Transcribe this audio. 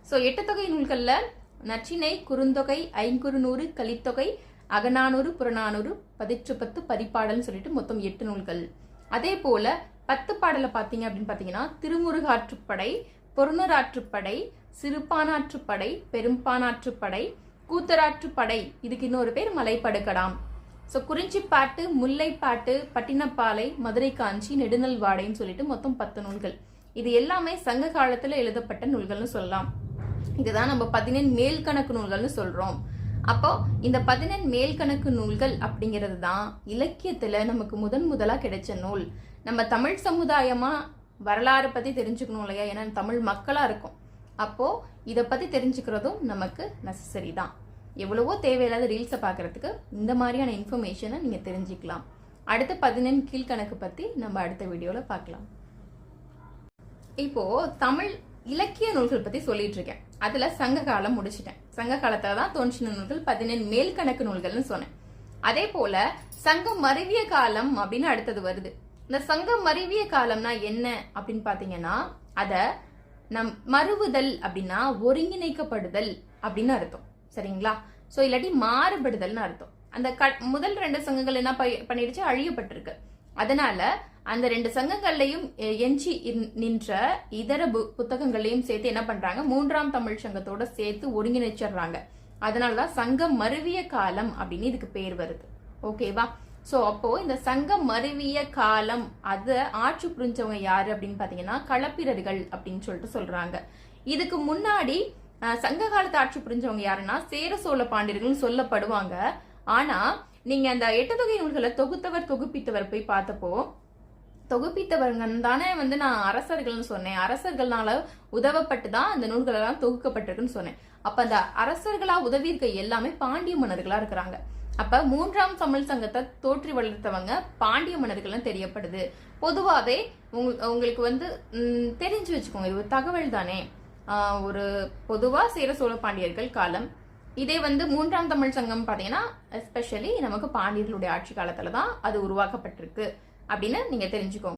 So Ettuthokai நூல்கள்ல Natrinai, Kurunthogai, Ainkurunuru, Kalithogai, Akananuru, Purananuru, Pathitrupathu, பதிப்பாடல்னு சொல்லிட்டு மொத்தம் 8 நூல்கள். அதே போல 10 பாடலை பார்த்தீங்க அப்படின்னு பார்த்தீங்கன்னா திருமுருகாற்றுப்படை, பொருணராற்றுப்படை, சிறுபானாற்றுப்படை, பெரும்பானாற்றுப்படை, கூத்தராற்றுப்படை, இதுக்கு இன்னொரு பேர் மலைப்படுகடாம். ஸோ குறிஞ்சிப்பாட்டு, முல்லைப்பாட்டு, பட்டினப்பாலை, மதுரை காஞ்சி, நெடுநல்வாடைன்னு சொல்லிட்டு மொத்தம் 10 நூல்கள். இது எல்லாமே சங்க காலத்துல எழுதப்பட்ட நூல்கள்னு சொல்லலாம். இதுதான் நம்ம 14 மேல்கணக்கு நூல்கள்னு சொல்றோம். அப்போ இந்த 14 மேல்கணக்கு நூல்கள் அப்படிங்கிறது தான் இலக்கியத்துல நமக்கு முதலா கிடைச்ச நூல். நம்ம தமிழ் சமுதாயமா வரலாறு பத்தி தெரிஞ்சுக்கணும் இல்லையா? ஏன்னா தமிழ் மக்களா இருக்கும். அப்போ இதை பத்தி தெரிஞ்சுக்கிறதும் நமக்கு நெசசரி தான். எவ்வளவோ தேவையில்லாத ரீல்ஸை பார்க்கறதுக்கு இந்த மாதிரியான இன்ஃபர்மேஷனை நீங்க தெரிஞ்சுக்கலாம். அடுத்த 14 கீழ்கணக்கு பத்தி நம்ம அடுத்த வீடியோல பார்க்கலாம். இப்போ தமிழ் இலக்கிய நூல்கள் பத்தி சொல்லிட்டு இருக்கேன். அதுல சங்க காலம் முடிச்சிட்டேன். சங்க காலத்துல தான் தோன்றின நூல்கள் 14 மேல்கணக்கு நூல்கள்னு சொன்னேன். அதே போல சங்கம் மருவிய காலம் அப்படின்னு அடுத்தது வருது. இந்த சங்கம் மருவிய காலம்னா என்ன அப்படின்னு பாத்தீங்கன்னா அத மறுவுதல் அப்படின்னா ஒருங்கிணைக்கப்படுதல் அப்படின்னு அர்த்தம். சரிங்களா? சோ இல்லாட்டி மாறுபடுதல்னு அர்த்தம். அந்த முதல் 2 சங்கங்கள் என்ன பண்ணிடுச்சு? அழியப்பட்டிருக்கு. அதனால அந்த 2 சங்கங்கள்லையும் எஞ்சி நின்ற இதர புத்தகங்களையும் சேர்த்து என்ன பண்றாங்க? 3ஆம் தமிழ் சங்கத்தோட சேர்த்து ஒருங்கிணைச்சிடுறாங்க. அதனாலதான் சங்கம் மருவிய காலம் அப்படின்னு இதுக்கு பேர் வருது. ஓகேவா? சோ அப்போ இந்த சங்கம் மருவிய காலம் அத ஆட்சி புரிஞ்சவங்க யாரு அப்படின்னு பாத்தீங்கன்னா களப்பிரர்கள் அப்படின்னு சொல்லிட்டு சொல்றாங்க. இதுக்கு முன்னாடி சங்க காலத்து ஆட்சி புரிஞ்சவங்க யாருன்னா சேர சோழ பாண்டியர்கள் சொல்லப்படுவாங்க. ஆனா நீங்க அந்த 8 தொகை நூல்களை தொகுப்பித்தவர் போய் பார்த்தப்போ தொகுப்பித்தவர்கள் தானே நான் அரசர்கள்னு சொன்னேன். அரசர்களால உதவப்பட்டு தான் அந்த நூல்கள் எல்லாம் தொகுக்கப்பட்டிருக்குன்னு சொன்னேன். அப்ப அந்த அரசர்களா உதவி இருக்க எல்லாமே பாண்டிய மன்னர்களா இருக்கிறாங்க. அப்ப 3ஆம் தமிழ் சங்கத்தை தோற்றி வளர்த்தவங்க பாண்டிய மன்னர்கள் தெரியப்படுது. பொதுவாவே உங்களுக்கு தெரிஞ்சு வச்சுக்கோங்க. இது ஒரு தகவல் தானே. ஒரு பொதுவா சேர சோழ பாண்டியர்கள் காலம். இதே 3ஆம் தமிழ் சங்கம் பாத்தீங்கன்னா எஸ்பெஷலி நமக்கு பாண்டியர்களுடைய ஆட்சி காலத்துலதான் அது உருவாக்கப்பட்டிருக்கு அப்படின்னு நீங்க தெரிஞ்சுக்கோங்க.